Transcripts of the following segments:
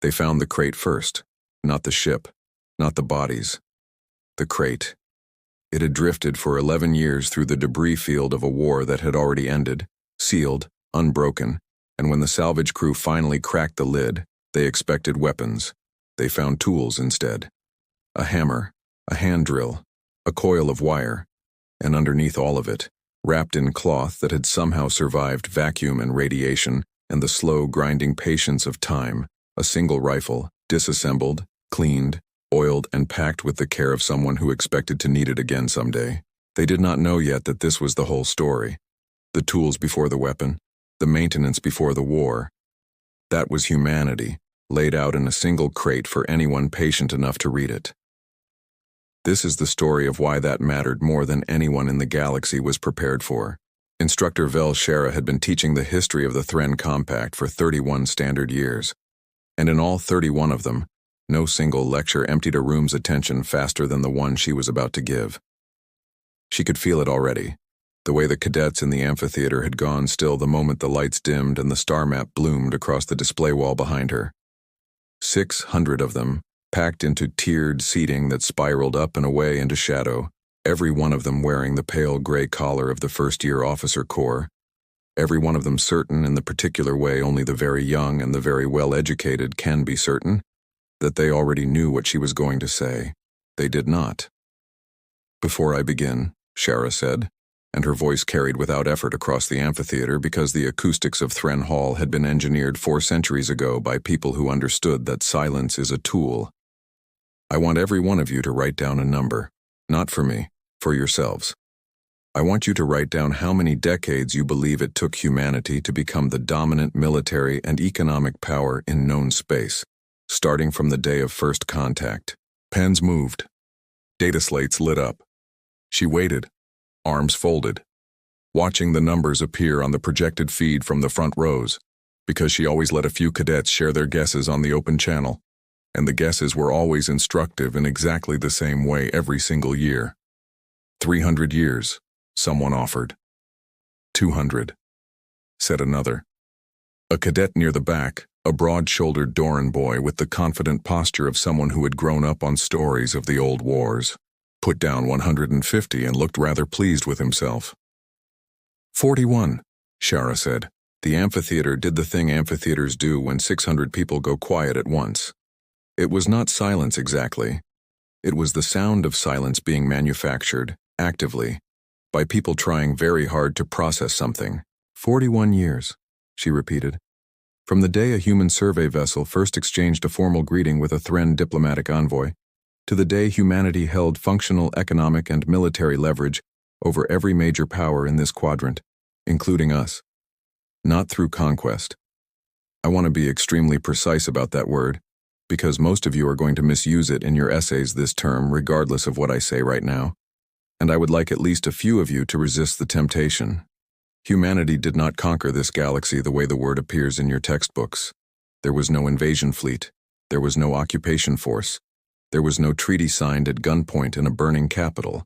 They found the crate first, not the ship, not the bodies. The crate. It had drifted for 11 years through the debris field of a war that had already ended, sealed, unbroken, and when the salvage crew finally cracked the lid, they expected weapons. They found tools instead. A hammer, a hand drill, a coil of wire, and underneath all of it, wrapped in cloth that had somehow survived vacuum and radiation and the slow grinding patience of time, a single rifle, disassembled, cleaned, oiled, and packed with the care of someone who expected to need it again someday. They did not know yet that this was the whole story. The tools before the weapon, the maintenance before the war. That was humanity, laid out in a single crate for anyone patient enough to read it. This is the story of why that mattered more than anyone in the galaxy was prepared for. Instructor Vel Shara had been teaching the history of the Thren Compact for 31 standard years, and in all 31 of them, no single lecture emptied a room's attention faster than the one she was about to give. She could feel it already, the way the cadets in the amphitheater had gone still the moment the lights dimmed and the star map bloomed across the display wall behind her. 600 of them, packed into tiered seating that spiraled up and away into shadow, every one of them wearing the pale gray collar of the first-year officer corps, every one of them certain in the particular way only the very young and the very well-educated can be certain, that they already knew what she was going to say. They did not. "Before I begin," Shara said, and her voice carried without effort across the amphitheater because the acoustics of Thren Hall had been engineered 4 centuries ago by people who understood that silence is a tool. "I want every one of you to write down a number, not for me, for yourselves. I want you to write down how many decades you believe it took humanity to become the dominant military and economic power in known space, starting from the day of first contact." Pens moved. Data slates lit up. She waited, arms folded, watching the numbers appear on the projected feed from the front rows, because she always let a few cadets share their guesses on the open channel, and the guesses were always instructive in exactly the same way every single year. 300 years, someone offered. 200, said another. A cadet near the back, a broad-shouldered Doran boy with the confident posture of someone who had grown up on stories of the old wars, put down 150 and looked rather pleased with himself. 41, Shara said. The amphitheater did the thing amphitheaters do when 600 people go quiet at once. It was not silence exactly. It was the sound of silence being manufactured, actively, by people trying very hard to process something. 41 years, she repeated. From the day a human survey vessel first exchanged a formal greeting with a Thren diplomatic envoy, to the day humanity held functional economic and military leverage over every major power in this quadrant, including us. Not through conquest. I want to be extremely precise about that word, because most of you are going to misuse it in your essays this term regardless of what I say right now, and I would like at least a few of you to resist the temptation. Humanity did not conquer this galaxy the way the word appears in your textbooks. There was no invasion fleet. There was no occupation force. There was no treaty signed at gunpoint in a burning capital.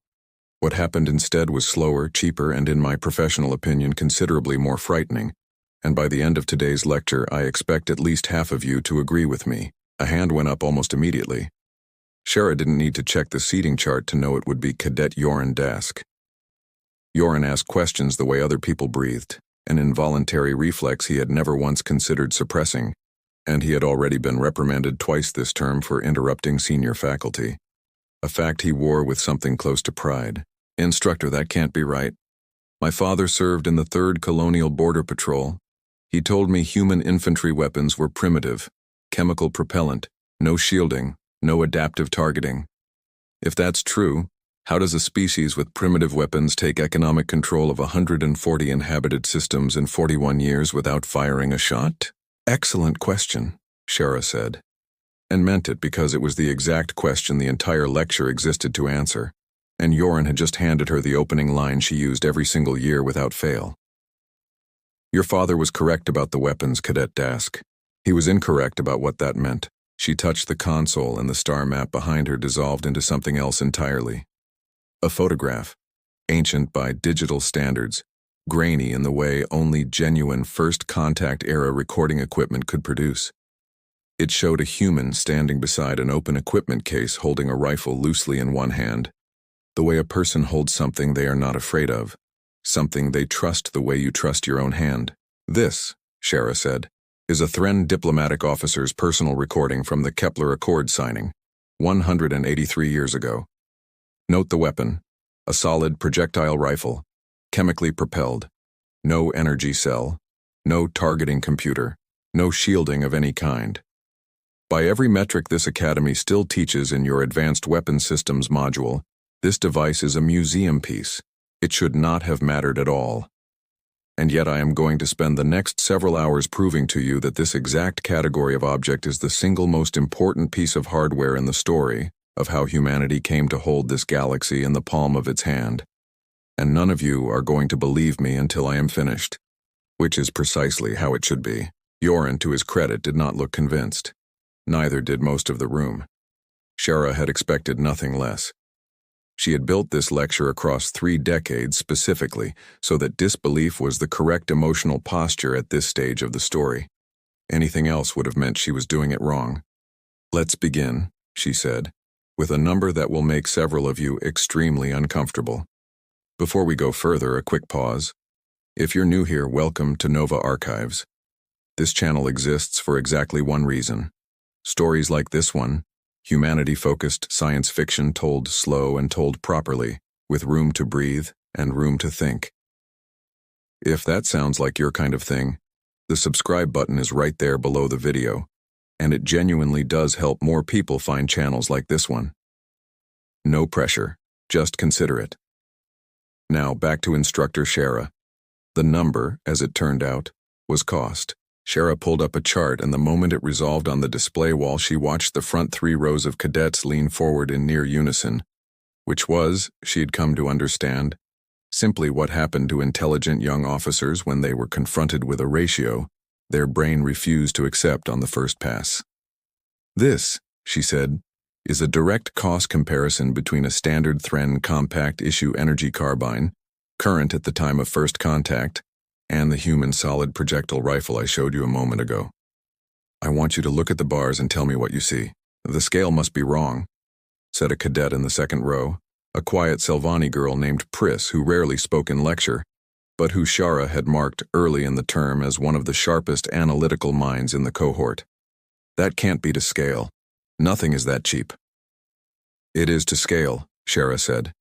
What happened instead was slower, cheaper, and in my professional opinion considerably more frightening, and by the end of today's lecture I expect at least half of you to agree with me. A hand went up almost immediately. Shara didn't need to check the seating chart to know it would be Cadet Yoren Dask. Yoren asked questions the way other people breathed, an involuntary reflex he had never once considered suppressing, and he had already been reprimanded twice this term for interrupting senior faculty. A fact he wore with something close to pride. "Instructor, that can't be right. My father served in the 3rd Colonial Border Patrol. He told me human infantry weapons were primitive, chemical propellant, no shielding, no adaptive targeting. If that's true, how does a species with primitive weapons take economic control of 140 inhabited systems in 41 years without firing a shot?" "Excellent question," Shara said, and meant it because it was the exact question the entire lecture existed to answer, and Yoren had just handed her the opening line she used every single year without fail. "Your father was correct about the weapons, Cadet Dask. He was incorrect about what that meant." She touched the console and the star map behind her dissolved into something else entirely. A photograph, ancient by digital standards, grainy in the way only genuine first contact era recording equipment could produce. It showed a human standing beside an open equipment case holding a rifle loosely in one hand, the way a person holds something they are not afraid of, something they trust the way you trust your own hand. This, Shara said, is a Thren diplomatic officer's personal recording from the Kepler Accord signing, 183 years ago. Note the weapon, a solid projectile rifle, chemically propelled, no energy cell, no targeting computer, no shielding of any kind. By every metric this academy still teaches in your Advanced Weapons Systems module, this device is a museum piece. It should not have mattered at all. And yet I am going to spend the next several hours proving to you that this exact category of object is the single most important piece of hardware in the story of how humanity came to hold this galaxy in the palm of its hand. And none of you are going to believe me until I am finished, which is precisely how it should be. Yoren, to his credit, did not look convinced. Neither did most of the room. Shara had expected nothing less. She had built this lecture across 3 decades specifically so that disbelief was the correct emotional posture at this stage of the story. Anything else would have meant she was doing it wrong. Let's begin, she said, with a number that will make several of you extremely uncomfortable. Before we go further, a quick pause. If you're new here, welcome to Nova Archives. This channel exists for exactly one reason. Stories like this one, humanity-focused science fiction told slow and told properly, with room to breathe and room to think. If that sounds like your kind of thing, the subscribe button is right there below the video, and it genuinely does help more people find channels like this one. No pressure, just consider it. Now back to Instructor Shara. The number, as it turned out, was cost. Shara pulled up a chart, and the moment it resolved on the display wall, she watched the front 3 rows of cadets lean forward in near unison, which was, she had come to understand, simply what happened to intelligent young officers when they were confronted with a ratio their brain refused to accept on the first pass. This, she said, is a direct cost comparison between a standard Thren compact issue energy carbine, current at the time of first contact, and the human solid projectile rifle I showed you a moment ago. I want you to look at the bars and tell me what you see. The scale must be wrong, said a cadet in the second row, a quiet Selvani girl named Pris who rarely spoke in lecture, but who Shara had marked early in the term as one of the sharpest analytical minds in the cohort. That can't be to scale. Nothing is that cheap. It is to scale, Shara said.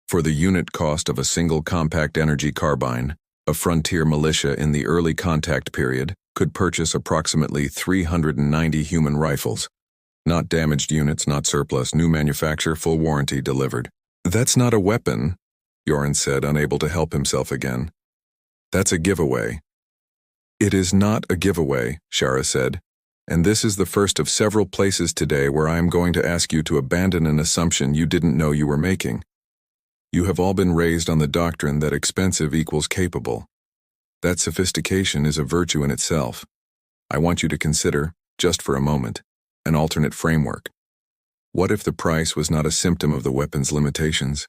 For the unit cost of a single compact energy carbine, a frontier militia in the early contact period could purchase approximately 390 human rifles. Not damaged units, not surplus, new manufacture, full warranty delivered. That's not a weapon, Yoren said, unable to help himself again. That's a giveaway. It is not a giveaway, Shara said, and this is the first of several places today where I am going to ask you to abandon an assumption you didn't know you were making. You have all been raised on the doctrine that expensive equals capable. That sophistication is a virtue in itself. I want you to consider, just for a moment, an alternate framework. What if the price was not a symptom of the weapon's limitations?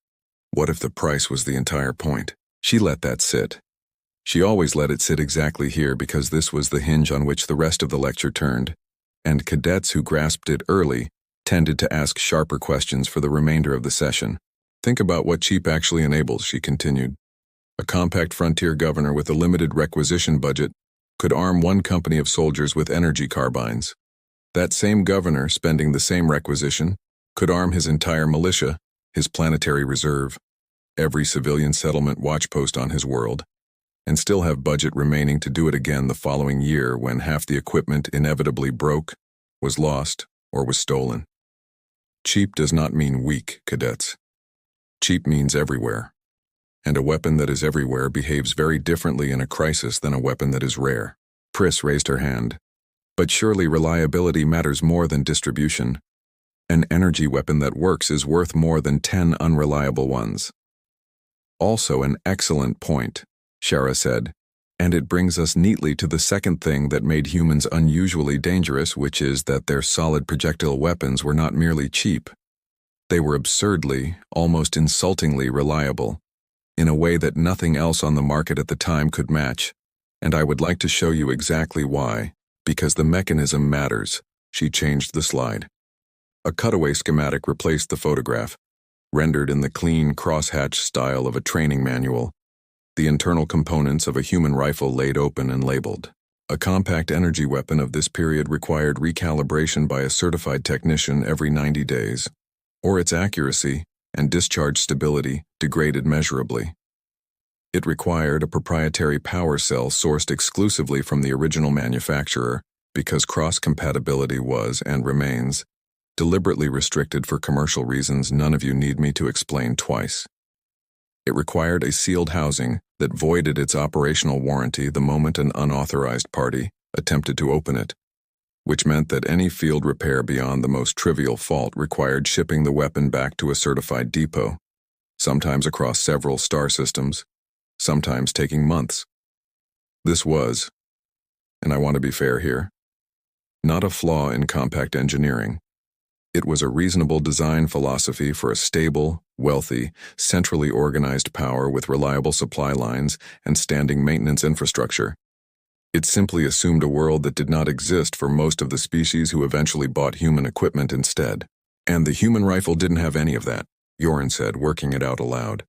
What if the price was the entire point? She let that sit. She always let it sit exactly here because this was the hinge on which the rest of the lecture turned, and cadets who grasped it early tended to ask sharper questions for the remainder of the session. Think about what cheap actually enables, she continued. A compact frontier governor with a limited requisition budget could arm one company of soldiers with energy carbines. That same governor, spending the same requisition, could arm his entire militia, his planetary reserve, every civilian settlement watchpost on his world, and still have budget remaining to do it again the following year when half the equipment inevitably broke, was lost, or was stolen. Cheap does not mean weak, cadets. Cheap means everywhere. And a weapon that is everywhere behaves very differently in a crisis than a weapon that is rare. Pris raised her hand. But surely reliability matters more than distribution. An energy weapon that works is worth more than 10 unreliable ones. Also an excellent point, Shara said, and it brings us neatly to the second thing that made humans unusually dangerous, which is that their solid projectile weapons were not merely cheap. They were absurdly, almost insultingly reliable, in a way that nothing else on the market at the time could match, and I would like to show you exactly why, because the mechanism matters. She changed the slide. A cutaway schematic replaced the photograph, rendered in the clean crosshatch style of a training manual, the internal components of a human rifle laid open and labeled. A compact energy weapon of this period required recalibration by a certified technician every 90 days, or its accuracy and discharge stability degraded measurably. It required a proprietary power cell sourced exclusively from the original manufacturer because cross-compatibility was, and remains, deliberately restricted for commercial reasons none of you need me to explain twice. It required a sealed housing that voided its operational warranty the moment an unauthorized party attempted to open it, which meant that any field repair beyond the most trivial fault required shipping the weapon back to a certified depot, sometimes across several star systems, sometimes taking months. This was, and I want to be fair here, not a flaw in compact engineering. It was a reasonable design philosophy for a stable, wealthy, centrally organized power with reliable supply lines and standing maintenance infrastructure. It simply assumed a world that did not exist for most of the species who eventually bought human equipment instead. And the human rifle didn't have any of that, Yoren said, working it out aloud.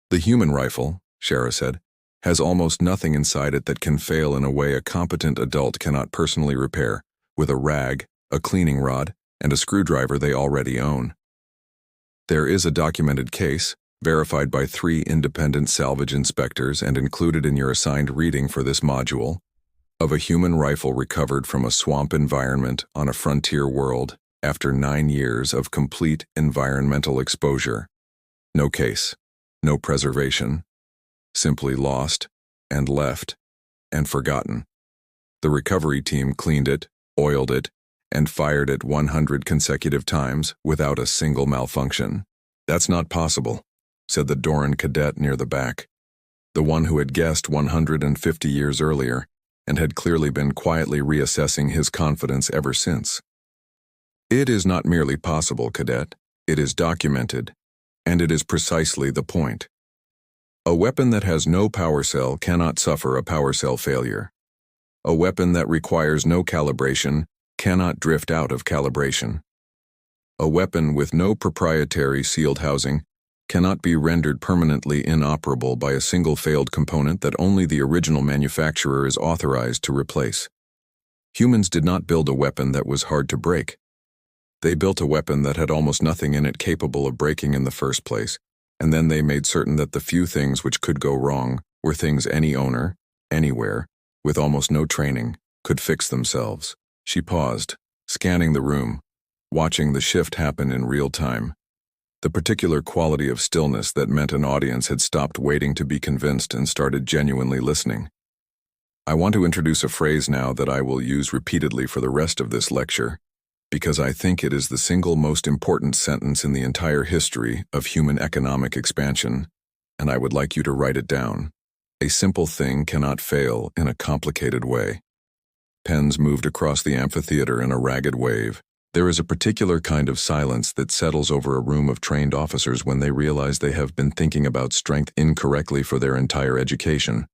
The human rifle, Shara said, has almost nothing inside it that can fail in a way a competent adult cannot personally repair, with a rag, a cleaning rod, and a screwdriver they already own. There is a documented case, verified by 3 independent salvage inspectors and included in your assigned reading for this module, of a human rifle recovered from a swamp environment on a frontier world after 9 years of complete environmental exposure. No case, no preservation, simply lost and left and forgotten. The recovery team cleaned it, oiled it, and fired it 100 consecutive times without a single malfunction. That's not possible, said the Doran cadet near the back, the one who had guessed 150 years earlier and had clearly been quietly reassessing his confidence ever since. It is not merely possible, cadet, it is documented, and it is precisely the point. A weapon that has no power cell cannot suffer a power cell failure. A weapon that requires no calibration cannot drift out of calibration. A weapon with no proprietary sealed housing cannot be rendered permanently inoperable by a single failed component that only the original manufacturer is authorized to replace. Humans did not build a weapon that was hard to break. They built a weapon that had almost nothing in it capable of breaking in the first place, and then they made certain that the few things which could go wrong were things any owner, anywhere, with almost no training, could fix themselves. She paused, scanning the room, watching the shift happen in real time. The particular quality of stillness that meant an audience had stopped waiting to be convinced and started genuinely listening. I want to introduce a phrase now that I will use repeatedly for the rest of this lecture, because I think it is the single most important sentence in the entire history of human economic expansion, and I would like you to write it down. A simple thing cannot fail in a complicated way. Pens moved across the amphitheater in a ragged wave. There is a particular kind of silence that settles over a room of trained officers when they realize they have been thinking about strength incorrectly for their entire education,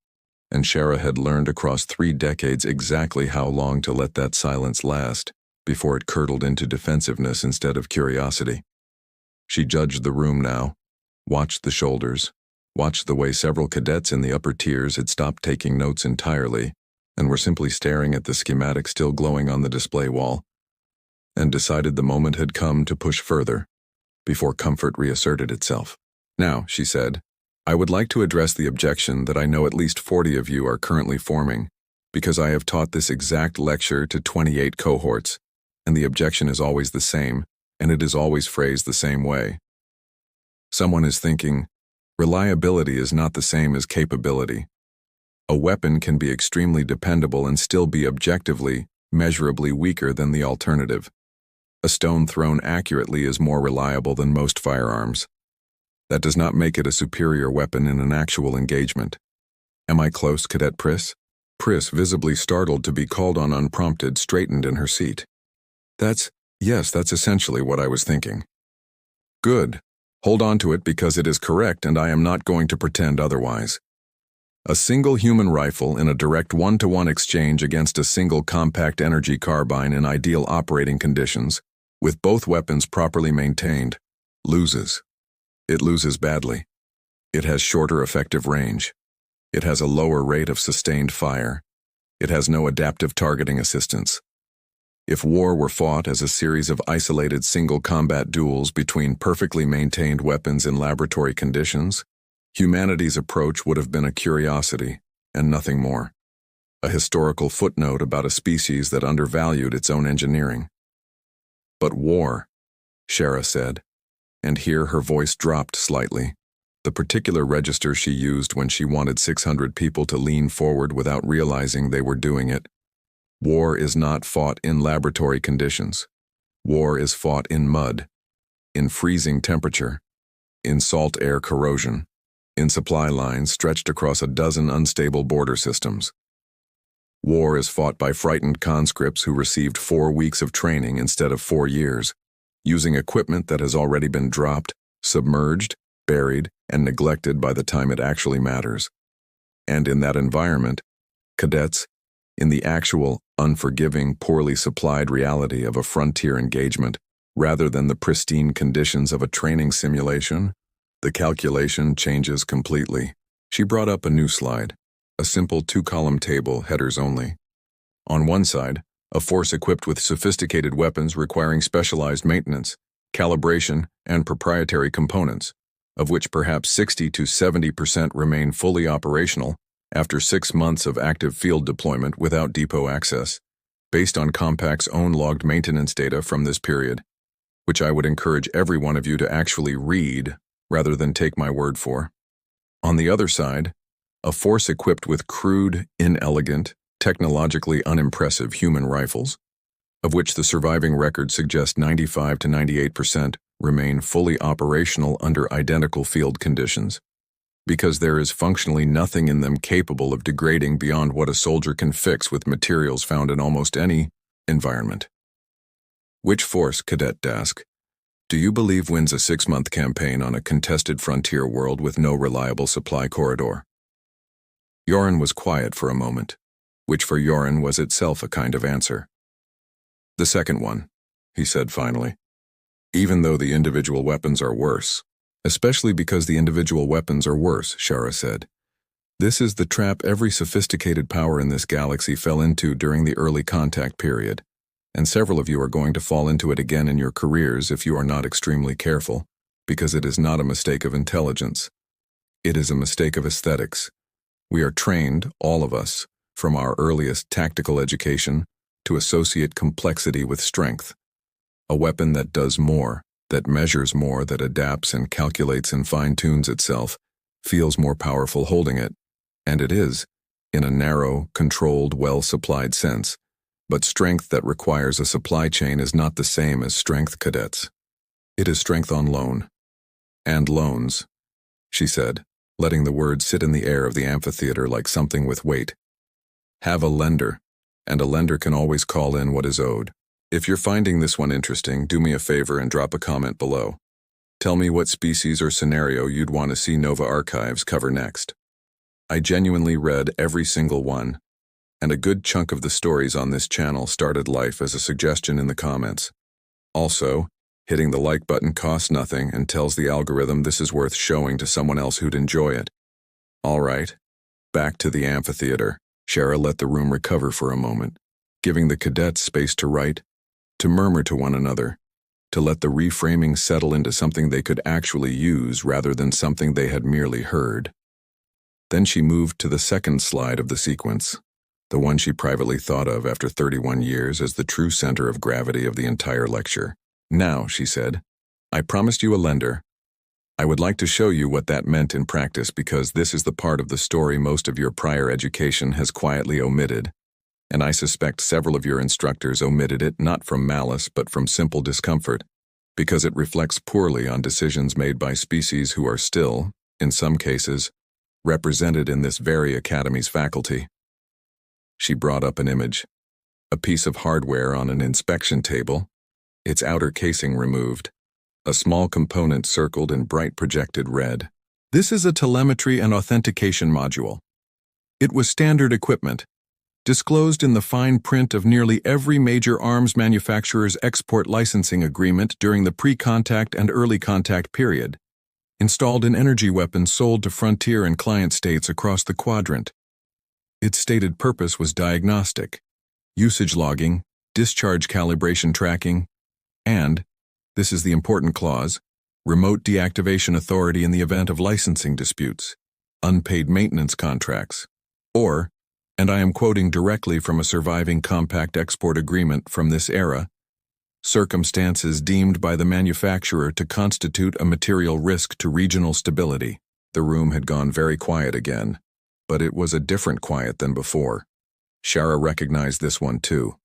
and Shara had learned across 3 decades exactly how long to let that silence last before it curdled into defensiveness instead of curiosity. She judged the room now, watched the shoulders, watched the way several cadets in the upper tiers had stopped taking notes entirely and were simply staring at the schematic still glowing on the display wall, and decided the moment had come to push further, before comfort reasserted itself. Now, she said, I would like to address the objection that I know at least 40 of you are currently forming, because I have taught this exact lecture to 28 cohorts, and the objection is always the same, and it is always phrased the same way. Someone is thinking, reliability is not the same as capability. A weapon can be extremely dependable and still be objectively, measurably weaker than the alternative. A stone thrown accurately is more reliable than most firearms. That does not make it a superior weapon in an actual engagement. Am I close, Cadet Priss? Priss, visibly startled to be called on unprompted, straightened in her seat. Yes, that's essentially what I was thinking. Good. Hold on to it because it is correct and I am not going to pretend otherwise. A single human rifle in a direct one-to-one exchange against a single compact energy carbine in ideal operating conditions, with both weapons properly maintained, loses. It loses badly. It has shorter effective range. It has a lower rate of sustained fire. It has no adaptive targeting assistance. If war were fought as a series of isolated single combat duels between perfectly maintained weapons in laboratory conditions, humanity's approach would have been a curiosity and nothing more. A historical footnote about a species that undervalued its own engineering. But war, Shara said, and here her voice dropped slightly, the particular register she used when she wanted 600 people to lean forward without realizing they were doing it. War is not fought in laboratory conditions. War is fought in mud, in freezing temperature, in salt air corrosion, in supply lines stretched across a dozen unstable border systems. War is fought by frightened conscripts who received 4 weeks of training instead of 4 years, using equipment that has already been dropped, submerged, buried, and neglected by the time it actually matters. And in that environment, cadets, in the actual, unforgiving, poorly supplied reality of a frontier engagement, rather than the pristine conditions of a training simulation, the calculation changes completely. She brought up a new slide, a simple 2-column table, headers only. On one side, a force equipped with sophisticated weapons requiring specialized maintenance, calibration, and proprietary components, of which perhaps 60 to 70% remain fully operational after 6 months of active field deployment without depot access, based on Compact's own logged maintenance data from this period, which I would encourage every one of you to actually read rather than take my word for. On the other side, a force equipped with crude, inelegant, technologically unimpressive human rifles, of which the surviving records suggest 95 to 98% remain fully operational under identical field conditions, because there is functionally nothing in them capable of degrading beyond what a soldier can fix with materials found in almost any environment. Which force, Cadet Dask, do you believe wins a 6-month campaign on a contested frontier world with no reliable supply corridor? Yoren was quiet for a moment, which for Yoren was itself a kind of answer. The second one, he said finally. Even though the individual weapons are worse. Especially because the individual weapons are worse, Shara said. This is the trap every sophisticated power in this galaxy fell into during the early contact period, and several of you are going to fall into it again in your careers if you are not extremely careful, because it is not a mistake of intelligence. It is a mistake of aesthetics. We are trained, all of us, from our earliest tactical education, to associate complexity with strength. A weapon that does more, that measures more, that adapts and calculates and fine-tunes itself, feels more powerful holding it, and it is, in a narrow, controlled, well-supplied sense. But strength that requires a supply chain is not the same as strength, cadets. It is strength on loan. And loans, she said, letting the words sit in the air of the amphitheater like something with weight. Have a lender, and a lender can always call in what is owed. If you're finding this one interesting, do me a favor and drop a comment below. Tell me what species or scenario you'd want to see Nova Archives cover next. I genuinely read every single one, and a good chunk of the stories on this channel started life as a suggestion in the comments. Also, hitting the like button costs nothing and tells the algorithm this is worth showing to someone else who'd enjoy it. All right, back to the amphitheater. Shara let the room recover for a moment, giving the cadets space to write, to murmur to one another, to let the reframing settle into something they could actually use rather than something they had merely heard. Then she moved to the second slide of the sequence, the one she privately thought of after 31 years as the true center of gravity of the entire lecture. Now, she said, I promised you a lender. I would like to show you what that meant in practice because this is the part of the story most of your prior education has quietly omitted. And I suspect several of your instructors omitted it not from malice but from simple discomfort, because it reflects poorly on decisions made by species who are still, in some cases, represented in this very academy's faculty. She brought up an image, a piece of hardware on an inspection table, its outer casing removed, a small component circled in bright projected red. This is a telemetry and authentication module. It was standard equipment, disclosed in the fine print of nearly every major arms manufacturer's export licensing agreement during the pre-contact and early contact period, installed in energy weapons sold to frontier and client states across the quadrant. Its stated purpose was diagnostic, usage logging, discharge calibration tracking, and, this is the important clause, remote deactivation authority in the event of licensing disputes, unpaid maintenance contracts, or, and I am quoting directly from a surviving compact export agreement from this era, circumstances deemed by the manufacturer to constitute a material risk to regional stability. The room had gone very quiet again, but it was a different quiet than before. Shara recognized this one too.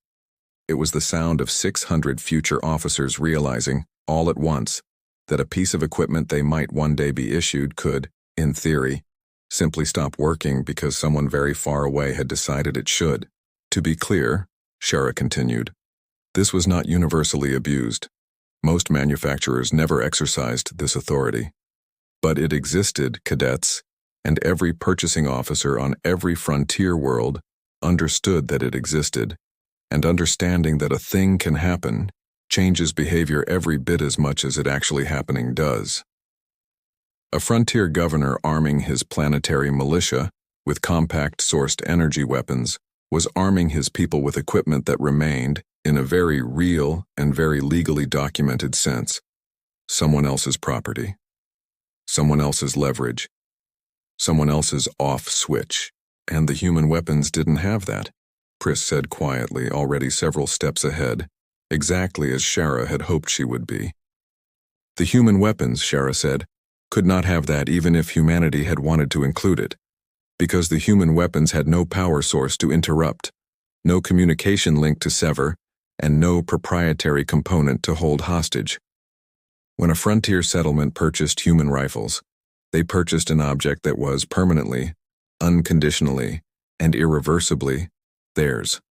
It was the sound of 600 future officers realizing, all at once, that a piece of equipment they might one day be issued could, in theory, simply stop working because someone very far away had decided it should. To be clear, Shara continued, this was not universally abused. Most manufacturers never exercised this authority. But it existed, cadets, and every purchasing officer on every frontier world understood that it existed, and understanding that a thing can happen changes behavior every bit as much as it actually happening does. A frontier governor arming his planetary militia with compact-sourced energy weapons was arming his people with equipment that remained, in a very real and very legally documented sense, someone else's property, someone else's leverage, someone else's off switch, and the human weapons didn't have that, Pris said quietly, already several steps ahead, exactly as Shara had hoped she would be. The human weapons, Shara said, could not have that even if humanity had wanted to include it, because the human weapons had no power source to interrupt, no communication link to sever, and no proprietary component to hold hostage. When a frontier settlement purchased human rifles, they purchased an object that was permanently, unconditionally, and irreversibly theirs.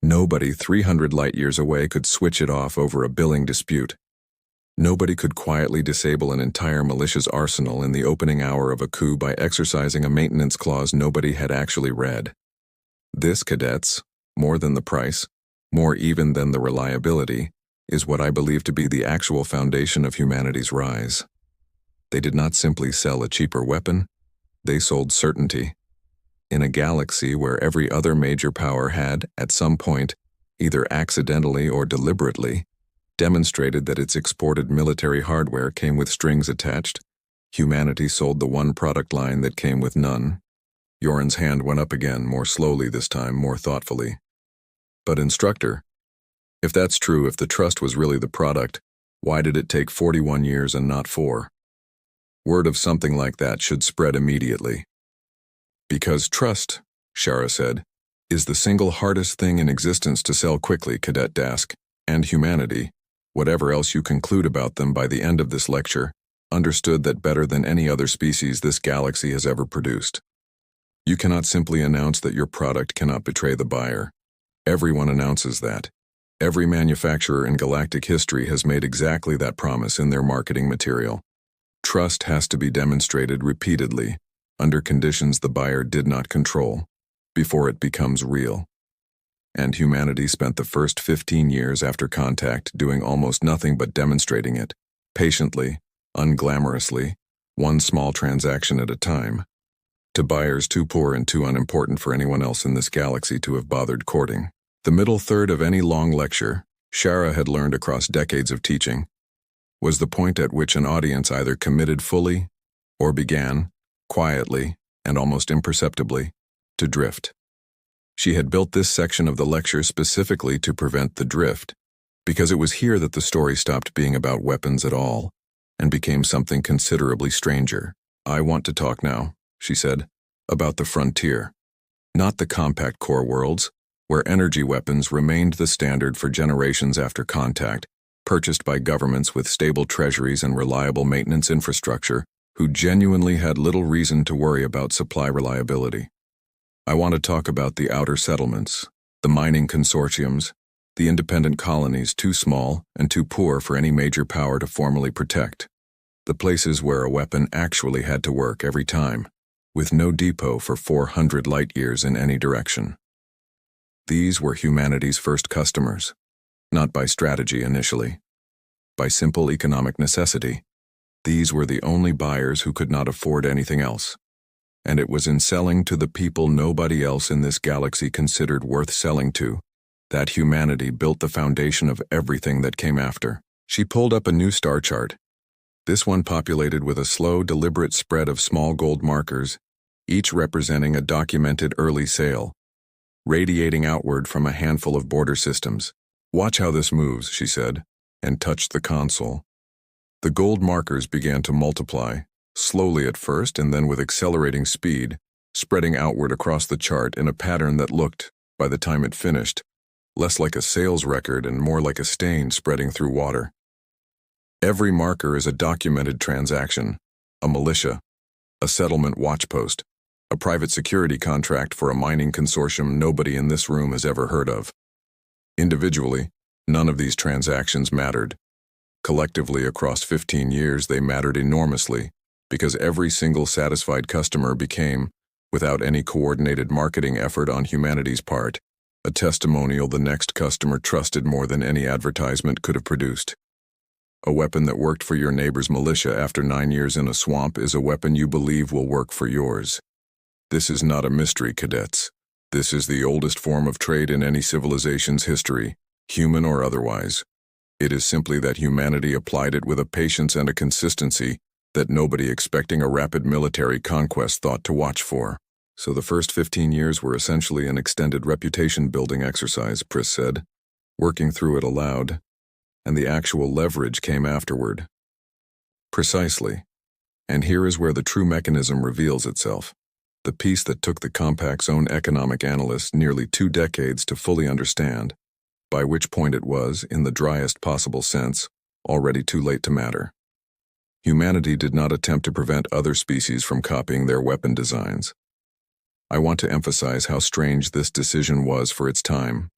Nobody 300 light-years away could switch it off over a billing dispute. Nobody could quietly disable an entire militia's arsenal in the opening hour of a coup by exercising a maintenance clause nobody had actually read. This, cadets, more than the price, more even than the reliability, is what I believe to be the actual foundation of humanity's rise. They did not simply sell a cheaper weapon, they sold certainty. In a galaxy where every other major power had, at some point, either accidentally or deliberately, demonstrated that its exported military hardware came with strings attached, humanity sold the one product line that came with none. Yoren's hand went up again, more slowly this time, more thoughtfully. But instructor, if that's true, if the trust was really the product, why did it take 41 years and not 4? Word of something like that should spread immediately. Because trust, Shara said, is the single hardest thing in existence to sell quickly, Cadet Dask, and humanity, whatever else you conclude about them by the end of this lecture, understood that better than any other species this galaxy has ever produced. You cannot simply announce that your product cannot betray the buyer. Everyone announces that. Every manufacturer in galactic history has made exactly that promise in their marketing material. Trust has to be demonstrated repeatedly, under conditions the buyer did not control, before it becomes real. And humanity spent the first 15 years after contact doing almost nothing but demonstrating it, patiently, unglamorously, one small transaction at a time, to buyers too poor and too unimportant for anyone else in this galaxy to have bothered courting. The middle third of any long lecture, Shara had learned across decades of teaching, was the point at which an audience either committed fully or began, quietly and almost imperceptibly, to drift. She had built this section of the lecture specifically to prevent the drift, because it was here that the story stopped being about weapons at all and became something considerably stranger. I want to talk now, she said, about the frontier, not the compact core worlds, where energy weapons remained the standard for generations after contact, purchased by governments with stable treasuries and reliable maintenance infrastructure, who genuinely had little reason to worry about supply reliability. I want to talk about the outer settlements, the mining consortiums, the independent colonies too small and too poor for any major power to formally protect, the places where a weapon actually had to work every time, with no depot for 400 light-years in any direction. These were humanity's first customers, not by strategy initially. By simple economic necessity, these were the only buyers who could not afford anything else. And it was in selling to the people nobody else in this galaxy considered worth selling to that humanity built the foundation of everything that came after. She pulled up a new star chart, this one populated with a slow, deliberate spread of small gold markers, each representing a documented early sale, radiating outward from a handful of border systems. "Watch how this moves," she said, and touched the console. The gold markers began to multiply, slowly at first and then with accelerating speed, spreading outward across the chart in a pattern that looked, by the time it finished, less like a sales record and more like a stain spreading through water. Every marker is a documented transaction, a militia, a settlement watchpost, a private security contract for a mining consortium nobody in this room has ever heard of. Individually, none of these transactions mattered. Collectively, across 15 years, they mattered enormously because every single satisfied customer became, without any coordinated marketing effort on humanity's part, a testimonial the next customer trusted more than any advertisement could have produced. A weapon that worked for your neighbor's militia after 9 years in a swamp is a weapon you believe will work for yours. This is not a mystery, cadets. This is the oldest form of trade in any civilization's history, human or otherwise. It is simply that humanity applied it with a patience and a consistency that nobody expecting a rapid military conquest thought to watch for. So the first 15 years were essentially an extended reputation-building exercise, Pris said, working through it aloud, and the actual leverage came afterward. Precisely. And here is where the true mechanism reveals itself. The piece that took the Compact's own economic analysts nearly 2 decades to fully understand, by which point it was, in the driest possible sense, already too late to matter. Humanity did not attempt to prevent other species from copying their weapon designs. I want to emphasize how strange this decision was for its time.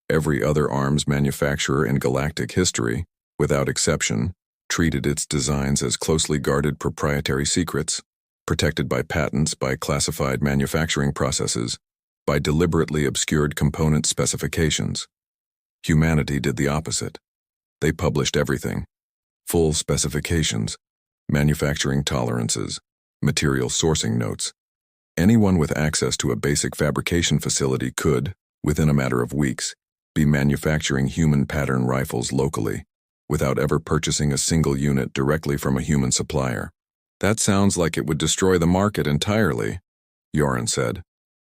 Every other arms manufacturer in galactic history, without exception, treated its designs as closely guarded proprietary secrets, protected by patents, by classified manufacturing processes, by deliberately obscured component specifications. Humanity did the opposite. They published everything. Full specifications, manufacturing tolerances, material sourcing notes. Anyone with access to a basic fabrication facility could, within a matter of weeks, be manufacturing human pattern rifles locally, without ever purchasing a single unit directly from a human supplier. "That sounds like it would destroy the market entirely," Yoren said.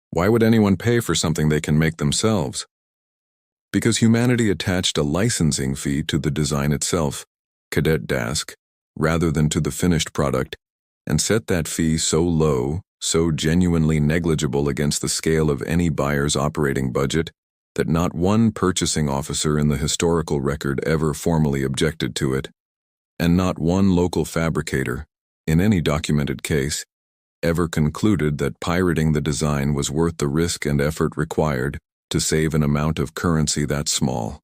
"Why would anyone pay for something they can make themselves?" "Because humanity attached a licensing fee to the design itself, Cadet Dask, rather than to the finished product, and set that fee so low, so genuinely negligible against the scale of any buyer's operating budget, that not one purchasing officer in the historical record ever formally objected to it, and not one local fabricator, in any documented case, ever concluded that pirating the design was worth the risk and effort required to save an amount of currency that small.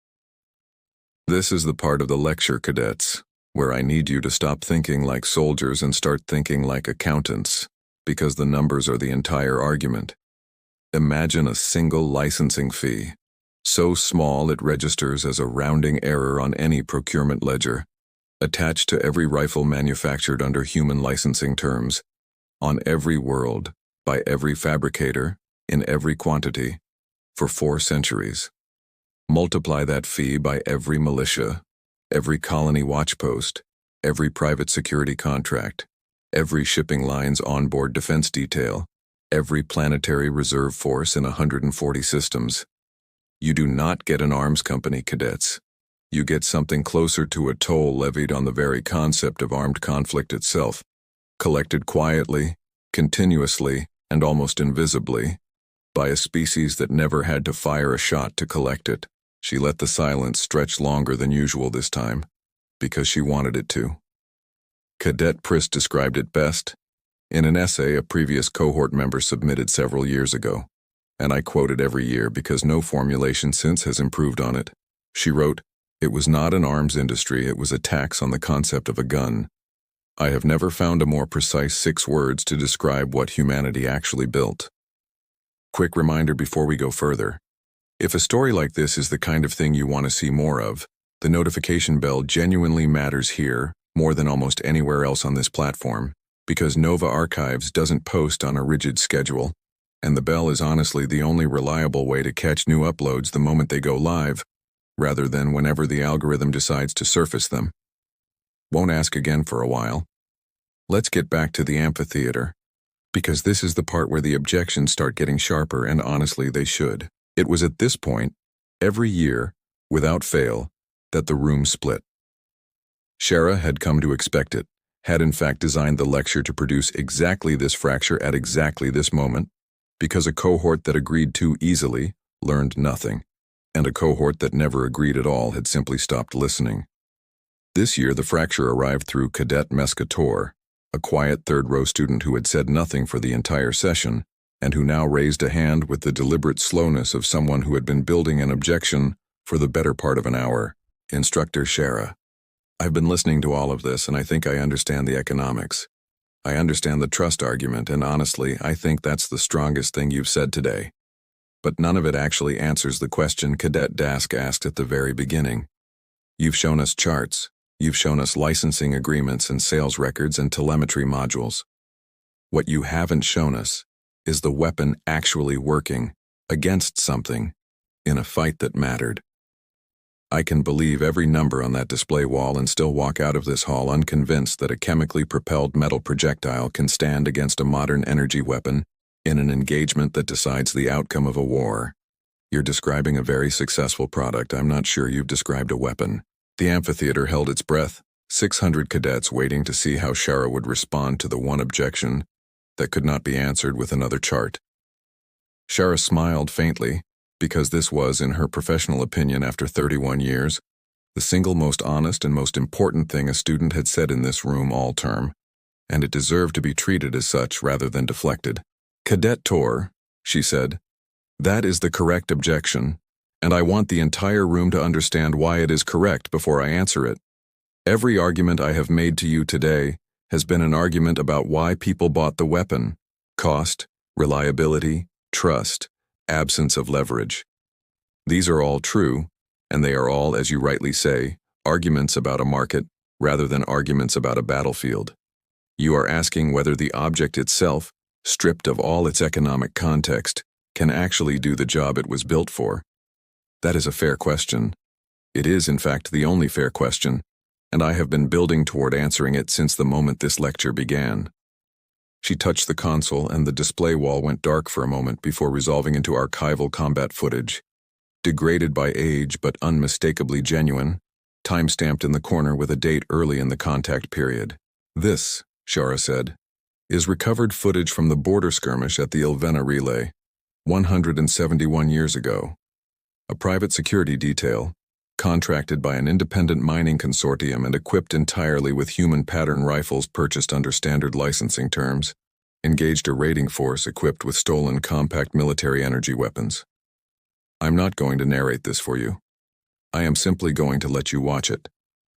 This is the part of the lecture, cadets, where I need you to stop thinking like soldiers and start thinking like accountants, because the numbers are the entire argument. Imagine a single licensing fee, so small it registers as a rounding error on any procurement ledger, attached to every rifle manufactured under human licensing terms, on every world, by every fabricator, in every quantity, for 4 centuries. Multiply that fee by every militia, every colony watchpost, every private security contract, every shipping line's onboard defense detail, every planetary reserve force in 140 systems. You do not get an arms company, cadets. You get something closer to a toll levied on the very concept of armed conflict itself, collected quietly, continuously, and almost invisibly, by a species that never had to fire a shot to collect it. She let the silence stretch longer than usual this time, because she wanted it to. Cadet Pris described it best in an essay a previous cohort member submitted several years ago, and I quote it every year because no formulation since has improved on it. She wrote, "It was not an arms industry, it was a tax on the concept of a gun. I have never found a more precise 6 words to describe what humanity actually built. Quick reminder before we go further. If a story like this is the kind of thing you want to see more of, the notification bell genuinely matters here more than almost anywhere else on this platform, because Nova Archives doesn't post on a rigid schedule, and the bell is honestly the only reliable way to catch new uploads the moment they go live, rather than whenever the algorithm decides to surface them. Won't ask again for a while. Let's get back to the amphitheater, because this is the part where the objections start getting sharper, and honestly they should. It was at this point, every year, without fail, that the room split. Shara had come to expect it, had in fact designed the lecture to produce exactly this fracture at exactly this moment, because a cohort that agreed too easily learned nothing, and a cohort that never agreed at all had simply stopped listening. This year the fracture arrived through Cadet Mescator, a quiet third-row student who had said nothing for the entire session, and who now raised a hand with the deliberate slowness of someone who had been building an objection for the better part of an hour. Instructor Shara. I've been listening to all of this, and I think I understand the economics. I understand the trust argument, and honestly, I think that's the strongest thing you've said today. But none of it actually answers the question Cadet Dask asked at the very beginning. You've shown us charts. You've shown us licensing agreements and sales records and telemetry modules. What you haven't shown us is the weapon actually working against something in a fight that mattered. I can believe every number on that display wall and still walk out of this hall unconvinced that a chemically propelled metal projectile can stand against a modern energy weapon in an engagement that decides the outcome of a war. You're describing a very successful product. I'm not sure you've described a weapon. The amphitheater held its breath, 600 cadets waiting to see how Shara would respond to the one objection that could not be answered with another chart. Shara smiled faintly, because this was, in her professional opinion after 31 years, the single most honest and most important thing a student had said in this room all term, and it deserved to be treated as such rather than deflected. Cadet Tor, she said, that is the correct objection, and I want the entire room to understand why it is correct before I answer it. Every argument I have made to you today has been an argument about why people bought the weapon: cost, reliability, trust, absence of leverage. These are all true, and they are all, as you rightly say, arguments about a market rather than arguments about a battlefield. You are asking whether the object itself, stripped of all its economic context, can actually do the job it was built for. That is a fair question. It is, in fact, the only fair question, and I have been building toward answering it since the moment this lecture began. She touched the console, and the display wall went dark for a moment before resolving into archival combat footage, degraded by age but unmistakably genuine, time-stamped in the corner with a date early in the contact period. This, Shara said, is recovered footage from the border skirmish at the Ilvena Relay, 171 years ago. A private security detail, contracted by an independent mining consortium and equipped entirely with human pattern rifles purchased under standard licensing terms, engaged a raiding force equipped with stolen compact military energy weapons. I'm not going to narrate this for you. I am simply going to let you watch it,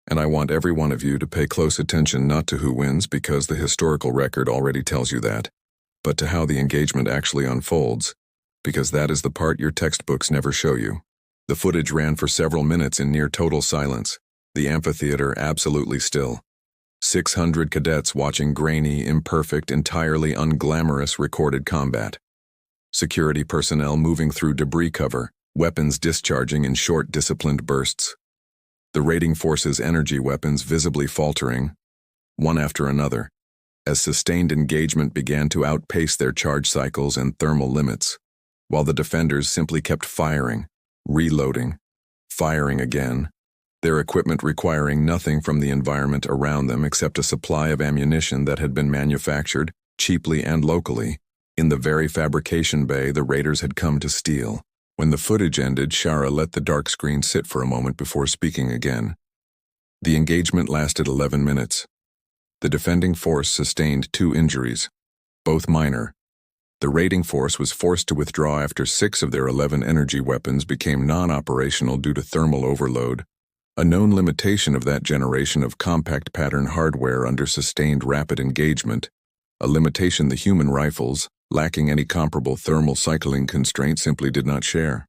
and I want every one of you to pay close attention not to who wins because the historical record already tells you that, but to how the engagement actually unfolds, because that is the part your textbooks never show you. The footage ran for several minutes in near total silence, the amphitheater absolutely still. 600 cadets watching grainy, imperfect, entirely unglamorous recorded combat. Security personnel moving through debris cover, weapons discharging in short, disciplined bursts. The raiding force's energy weapons visibly faltering, one after another, as sustained engagement began to outpace their charge cycles and thermal limits, while the defenders simply kept firing, reloading, firing again, their equipment requiring nothing from the environment around them except a supply of ammunition that had been manufactured, cheaply and locally, in the very fabrication bay the raiders had come to steal. When the footage ended, Shara let the dark screen sit for a moment before speaking again. The engagement lasted 11 minutes. The defending force sustained 2 injuries, both minor. The raiding force was forced to withdraw after 6 of their 11 energy weapons became non-operational due to thermal overload, A known limitation of that generation of compact pattern hardware under sustained rapid engagement, a limitation the human rifles, lacking any comparable thermal cycling constraint, simply did not share.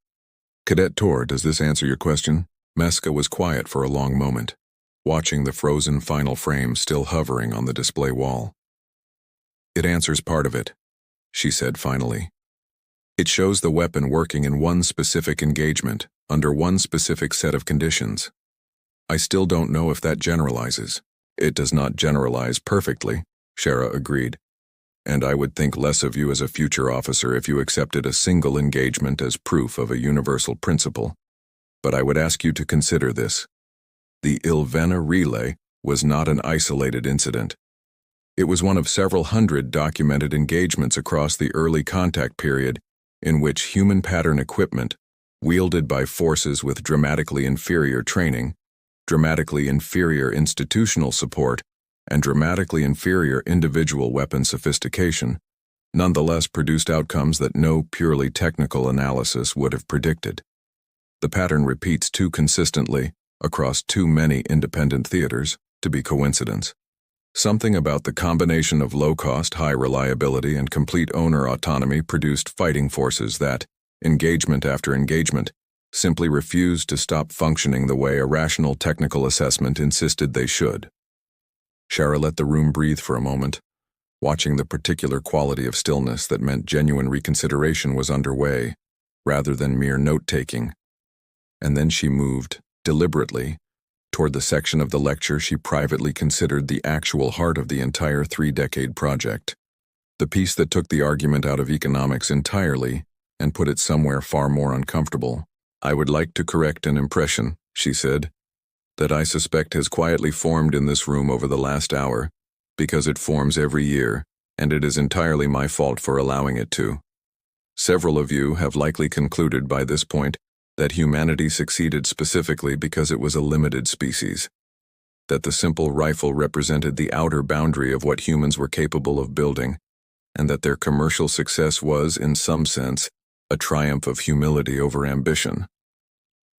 Cadet Tor, does this answer your question? Meska was quiet for a long moment, watching the frozen final frame still hovering on the display wall. It answers part of it, she said finally. It shows the weapon working in one specific engagement, under one specific set of conditions. I still don't know if that generalizes. It does not generalize perfectly, Shara agreed. And I would think less of you as a future officer if you accepted a single engagement as proof of a universal principle. But I would ask you to consider this. The Ilvena relay was not an isolated incident. It was one of several hundred documented engagements across the early contact period in which human pattern equipment, wielded by forces with dramatically inferior training, dramatically inferior institutional support, and dramatically inferior individual weapon sophistication, nonetheless produced outcomes that no purely technical analysis would have predicted. The pattern repeats too consistently, across too many independent theaters, to be coincidence. Something about the combination of low-cost, high reliability, and complete owner autonomy produced fighting forces that, engagement after engagement, simply refused to stop functioning the way a rational technical assessment insisted they should. Shara let the room breathe for a moment, watching the particular quality of stillness that meant genuine reconsideration was underway, rather than mere note-taking. And then she moved, deliberately, toward the section of the lecture she privately considered the actual heart of the entire 3-decade project. The piece that took the argument out of economics entirely and put it somewhere far more uncomfortable. I would like to correct an impression, she said, that I suspect has quietly formed in this room over the last hour, because it forms every year, and it is entirely my fault for allowing it to. Several of you have likely concluded by this point that humanity succeeded specifically because it was a limited species, that the simple rifle represented the outer boundary of what humans were capable of building, and that their commercial success was, in some sense, a triumph of humility over ambition.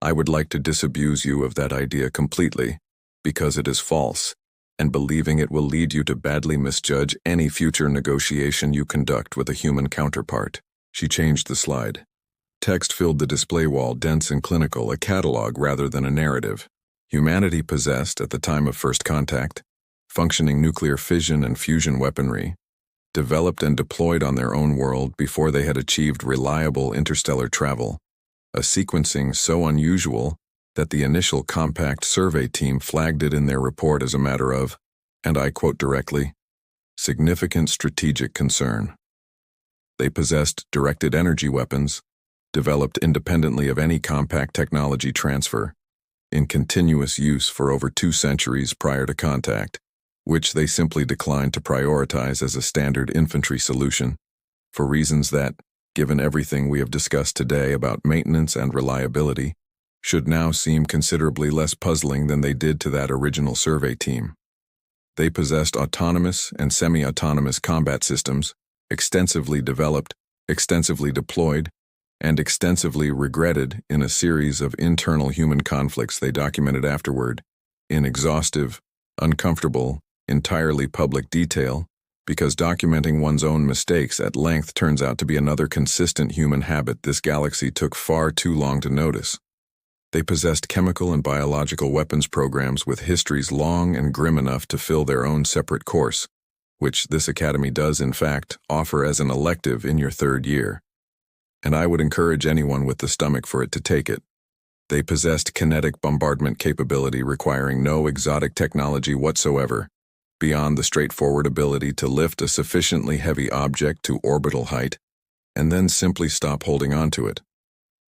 I would like to disabuse you of that idea completely, because it is false, and believing it will lead you to badly misjudge any future negotiation you conduct with a human counterpart. She changed the slide. Text filled the display wall, dense and clinical, a catalog rather than a narrative. Humanity possessed, at the time of first contact, functioning nuclear fission and fusion weaponry, developed and deployed on their own world before they had achieved reliable interstellar travel, a sequencing so unusual that the initial compact survey team flagged it in their report as a matter of, and I quote directly, significant strategic concern. They possessed directed energy weapons, developed independently of any compact technology transfer, in continuous use for over 2 centuries prior to contact, which they simply declined to prioritize as a standard infantry solution, for reasons that, given everything we have discussed today about maintenance and reliability, should now seem considerably less puzzling than they did to that original survey team. They possessed autonomous and semi-autonomous combat systems, extensively developed, extensively deployed, and extensively regretted in a series of internal human conflicts they documented afterward, in exhaustive, uncomfortable, entirely public detail, because documenting one's own mistakes at length turns out to be another consistent human habit this galaxy took far too long to notice. They possessed chemical and biological weapons programs with histories long and grim enough to fill their own separate course, which this academy does, in fact, offer as an elective in your 3rd year. And I would encourage anyone with the stomach for it to take it. They possessed kinetic bombardment capability requiring no exotic technology whatsoever, beyond the straightforward ability to lift a sufficiently heavy object to orbital height, and then simply stop holding on to it.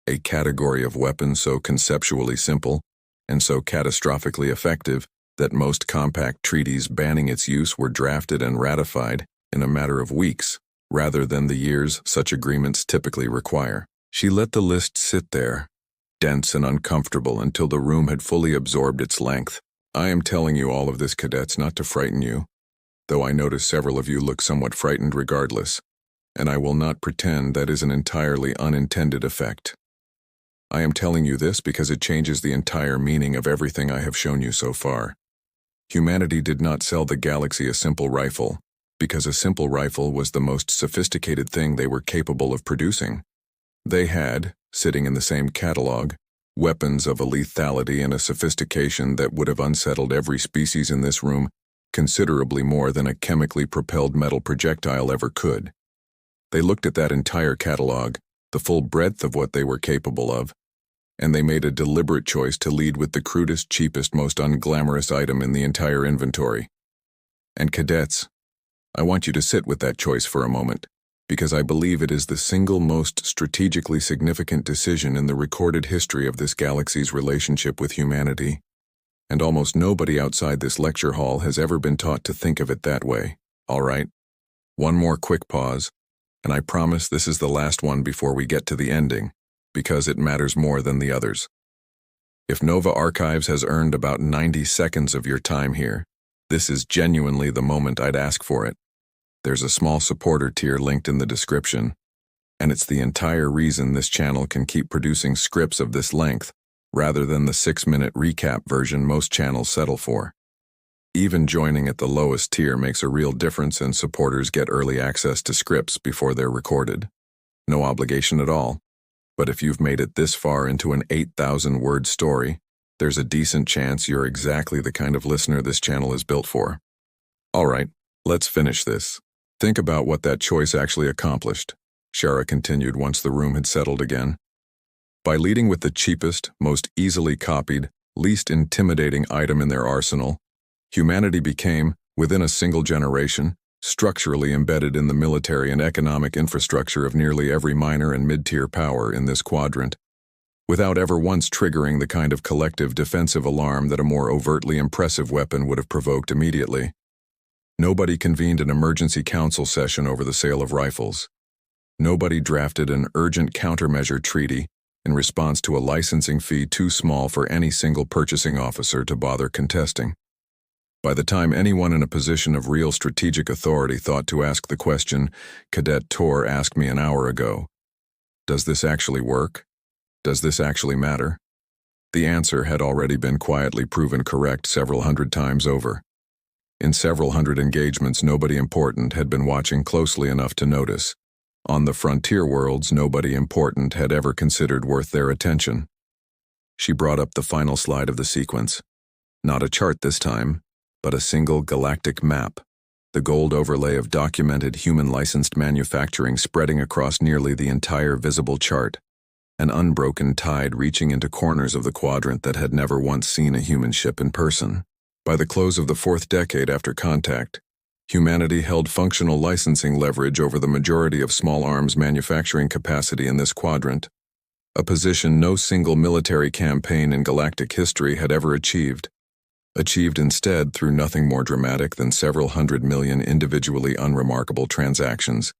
A category of weapon so conceptually simple and so catastrophically effective that most compact treaties banning its use were drafted and ratified in a matter of weeks, rather than the years such agreements typically require. She let the list sit there, dense and uncomfortable, until the room had fully absorbed its length. I am telling you all of this, cadets, not to frighten you, though I notice several of you look somewhat frightened regardless, and I will not pretend that is an entirely unintended effect. I am telling you this because it changes the entire meaning of everything I have shown you so far. Humanity did not sell the galaxy a simple rifle, because a simple rifle was the most sophisticated thing they were capable of producing. They had, sitting in the same catalog, weapons of a lethality and a sophistication that would have unsettled every species in this room considerably more than a chemically propelled metal projectile ever could. They looked at that entire catalog, the full breadth of what they were capable of, and they made a deliberate choice to lead with the crudest, cheapest, most unglamorous item in the entire inventory. And cadets, I want you to sit with that choice for a moment, because I believe it is the single most strategically significant decision in the recorded history of this galaxy's relationship with humanity, and almost nobody outside this lecture hall has ever been taught to think of it that way. All right? One more quick pause, and I promise this is the last one before we get to the ending, because it matters more than the others. If Nova Archives has earned about 90 seconds of your time here, this is genuinely the moment I'd ask for it. There's a small supporter tier linked in the description, and it's the entire reason this channel can keep producing scripts of this length, rather than the 6-minute recap version most channels settle for. Even joining at the lowest tier makes a real difference, and supporters get early access to scripts before they're recorded. No obligation at all, but if you've made it this far into an 8,000-word story, there's a decent chance you're exactly the kind of listener this channel is built for. All right, let's finish this. Think about what that choice actually accomplished, Shara continued once the room had settled again. By leading with the cheapest, most easily copied, least intimidating item in their arsenal, humanity became, within a single generation, structurally embedded in the military and economic infrastructure of nearly every minor and mid-tier power in this quadrant, without ever once triggering the kind of collective defensive alarm that a more overtly impressive weapon would have provoked immediately. Nobody convened an emergency council session over the sale of rifles. Nobody drafted an urgent countermeasure treaty in response to a licensing fee too small for any single purchasing officer to bother contesting. By the time anyone in a position of real strategic authority thought to ask the question Cadet Tor asked me an hour ago, does this actually work? Does this actually matter? The answer had already been quietly proven correct several hundred times over. In several hundred engagements, nobody important had been watching closely enough to notice. On the frontier worlds, nobody important had ever considered worth their attention. She brought up the final slide of the sequence. Not a chart this time, but a single galactic map, the gold overlay of documented human-licensed manufacturing spreading across nearly the entire visible chart, an unbroken tide reaching into corners of the quadrant that had never once seen a human ship in person. By the close of the 4th decade after contact, humanity held functional licensing leverage over the majority of small arms manufacturing capacity in this quadrant, a position no single military campaign in galactic history had ever achieved instead through nothing more dramatic than several 100 million individually unremarkable transactions,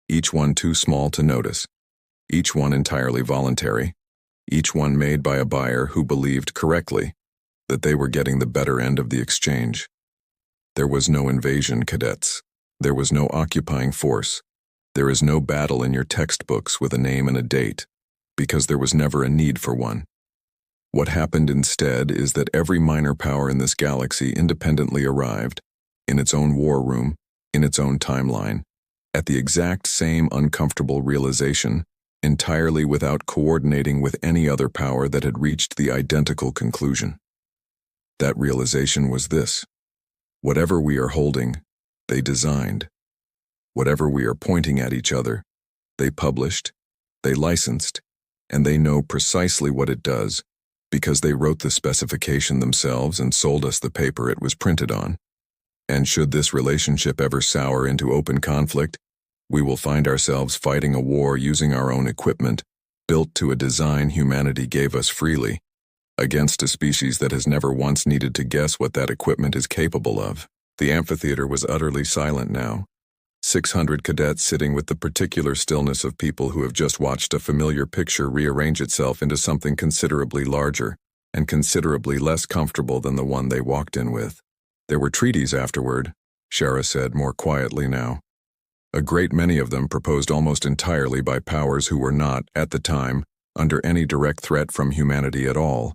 each one too small to notice, each one entirely voluntary, each one made by a buyer who believed correctly that they were getting the better end of the exchange. There was no invasion, cadets. There was no occupying force. There is no battle in your textbooks with a name and a date, because there was never a need for one. What happened instead is that every minor power in this galaxy independently arrived, in its own war room, in its own timeline, at the exact same uncomfortable realization, entirely without coordinating with any other power that had reached the identical conclusion. That realization was this: whatever we are holding, they designed. Whatever we are pointing at each other, they published, they licensed, and they know precisely what it does, because they wrote the specification themselves and sold us the paper it was printed on. And should this relationship ever sour into open conflict, we will find ourselves fighting a war using our own equipment, built to a design humanity gave us freely, against a species that has never once needed to guess what that equipment is capable of. The amphitheater was utterly silent now. 600 cadets sitting with the particular stillness of people who have just watched a familiar picture rearrange itself into something considerably larger and considerably less comfortable than the one they walked in with. There were treaties afterward, Shara said more quietly now. A great many of them proposed almost entirely by powers who were not, at the time, under any direct threat from humanity at all,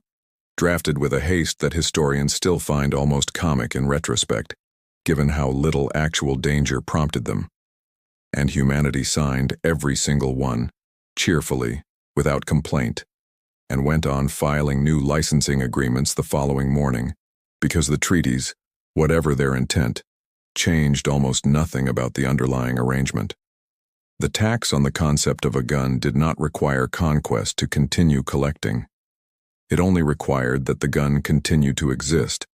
drafted with a haste that historians still find almost comic in retrospect, given how little actual danger prompted them. And humanity signed every single one, cheerfully, without complaint, and went on filing new licensing agreements the following morning, because the treaties, whatever their intent, changed almost nothing about the underlying arrangement. The tax on the concept of a gun did not require conquest to continue collecting. It only required that the gun continue to exist,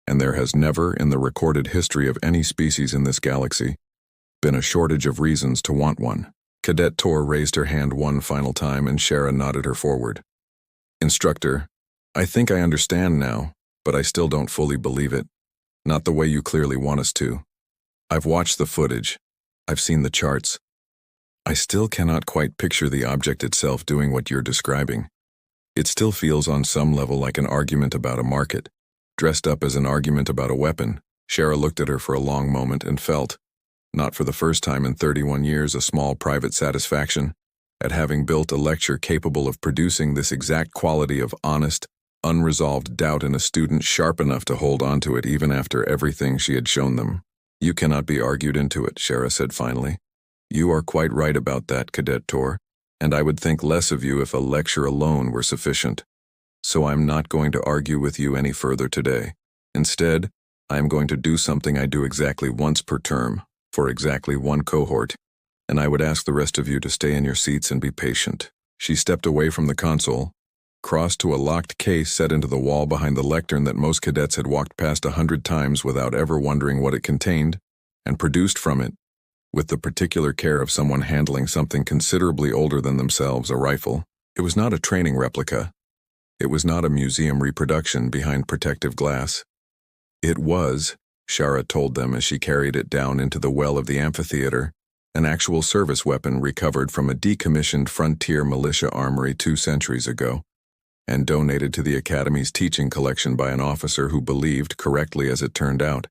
and there has never, in the recorded history of any species in this galaxy, been a shortage of reasons to want one. Cadet Tor raised her hand one final time and Shara nodded her forward. Instructor, I think I understand now, but I still don't fully believe it. Not the way you clearly want us to. I've watched the footage. I've seen the charts. I still cannot quite picture the object itself doing what you're describing. It still feels on some level like an argument about a market, dressed up as an argument about a weapon. Shara looked at her for a long moment and felt, not for the first time in 31 years, a small private satisfaction at having built a lecture capable of producing this exact quality of honest, unresolved doubt in a student sharp enough to hold on to it even after everything she had shown them. You cannot be argued into it, Shara said finally. You are quite right about that, Cadet Tor, and I would think less of you if a lecture alone were sufficient. So I'm not going to argue with you any further today. Instead, I am going to do something I do exactly once per term, for exactly one cohort, and I would ask the rest of you to stay in your seats and be patient. She stepped away from the console, crossed to a locked case set into the wall behind the lectern that most cadets had walked past 100 times without ever wondering what it contained, and produced from it, with the particular care of someone handling something considerably older than themselves, a rifle. It was not a training replica. It was not a museum reproduction behind protective glass. It was, Shara told them as she carried it down into the well of the amphitheater, an actual service weapon recovered from a decommissioned frontier militia armory 2 centuries ago, and donated to the Academy's teaching collection by an officer who believed, correctly as it turned out,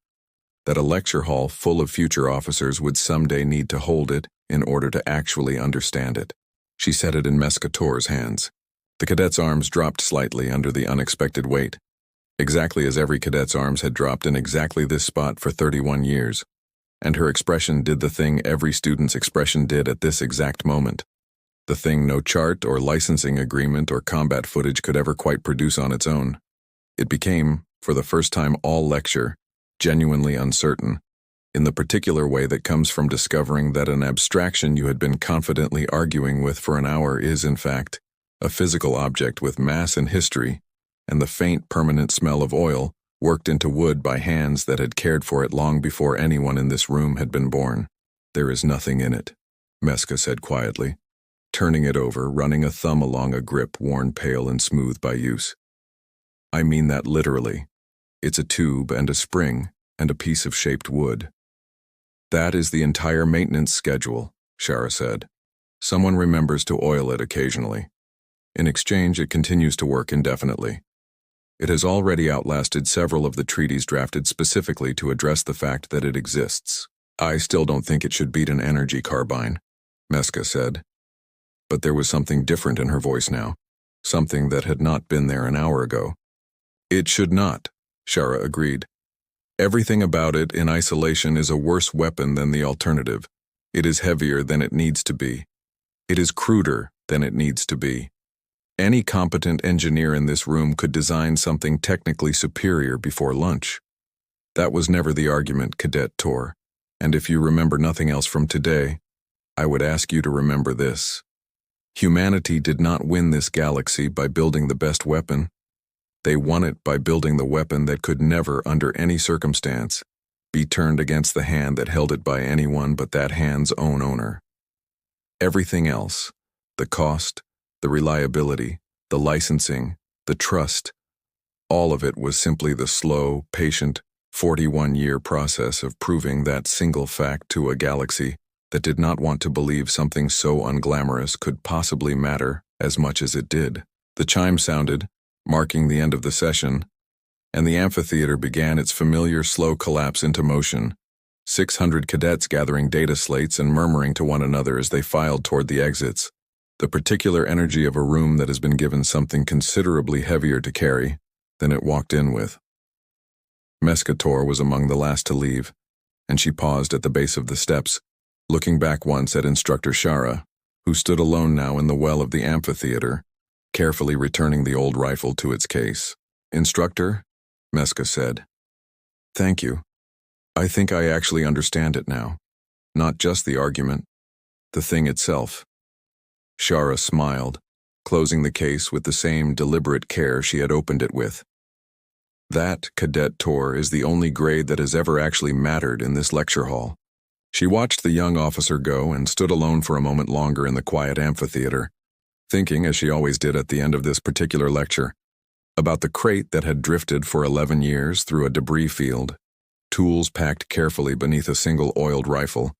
that a lecture hall full of future officers would someday need to hold it in order to actually understand it. She set it in Meska Tor's hands. The cadet's arms dropped slightly under the unexpected weight, exactly as every cadet's arms had dropped in exactly this spot for 31 years, and her expression did the thing every student's expression did at this exact moment, the thing no chart or licensing agreement or combat footage could ever quite produce on its own. It became, for the first time all lecture, genuinely uncertain, in the particular way that comes from discovering that an abstraction you had been confidently arguing with for an hour is, in fact, a physical object with mass and history, and the faint, permanent smell of oil worked into wood by hands that had cared for it long before anyone in this room had been born. There is nothing in it, Meska said quietly, turning it over, running a thumb along a grip worn pale and smooth by use. I mean that literally. It's a tube and a spring and a piece of shaped wood. That is the entire maintenance schedule, Shara said. Someone remembers to oil it occasionally. In exchange, it continues to work indefinitely. It has already outlasted several of the treaties drafted specifically to address the fact that it exists. I still don't think it should beat an energy carbine, Meska said. But there was something different in her voice now, something that had not been there an hour ago. It should not, Shara agreed. Everything about it in isolation is a worse weapon than the alternative. It is heavier than it needs to be. It is cruder than it needs to be. Any competent engineer in this room could design something technically superior before lunch. That was never the argument, Cadet Tor, and if you remember nothing else from today, I would ask you to remember this. Humanity did not win this galaxy by building the best weapon. They won it by building the weapon that could never, under any circumstance, be turned against the hand that held it by anyone but that hand's own owner. Everything else, the cost, the reliability, the licensing, the trust, all of it was simply the slow, patient, 41-year process of proving that single fact to a galaxy that did not want to believe something so unglamorous could possibly matter as much as it did. The chime sounded, marking the end of the session, and the amphitheater began its familiar slow collapse into motion, 600 cadets gathering data slates and murmuring to one another as they filed toward the exits, The particular energy of a room that has been given something considerably heavier to carry than it walked in with. Mescator was among the last to leave, and she paused at the base of the steps, looking back once at Instructor Shara, who stood alone now in the well of the amphitheater, carefully returning the old rifle to its case. "Instructor," Mesca said, "thank you. I think I actually understand it now. Not just the argument, the thing itself." Shara smiled, closing the case with the same deliberate care she had opened it with. "That, Cadet Tor, is the only grade that has ever actually mattered in this lecture hall." She watched the young officer go and stood alone for a moment longer in the quiet amphitheater, thinking, as she always did at the end of this particular lecture, about the crate that had drifted for 11 years through a debris field, tools packed carefully beneath a single oiled rifle,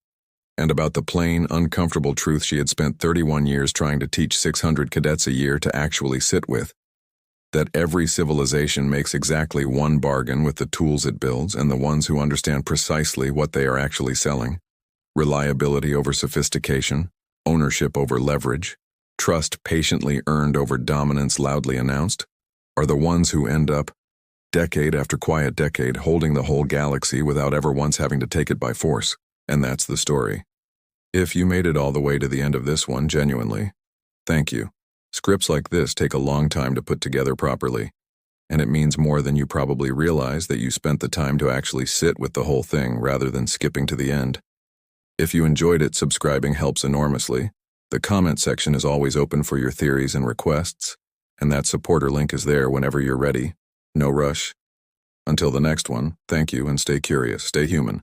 and about the plain, uncomfortable truth she had spent 31 years trying to teach 600 cadets a year to actually sit with, that every civilization makes exactly one bargain with the tools it builds and the ones who understand precisely what they are actually selling. Reliability over sophistication, ownership over leverage, trust patiently earned over dominance loudly announced, are the ones who end up, decade after quiet decade, holding the whole galaxy without ever once having to take it by force. And that's the story. If you made it all the way to the end of this one, genuinely, thank you. Scripts like this take a long time to put together properly, and it means more than you probably realize that you spent the time to actually sit with the whole thing rather than skipping to the end. If you enjoyed it, subscribing helps enormously. The comment section is always open for your theories and requests, and that supporter link is there whenever you're ready. No rush. Until the next one, thank you and stay curious, stay human.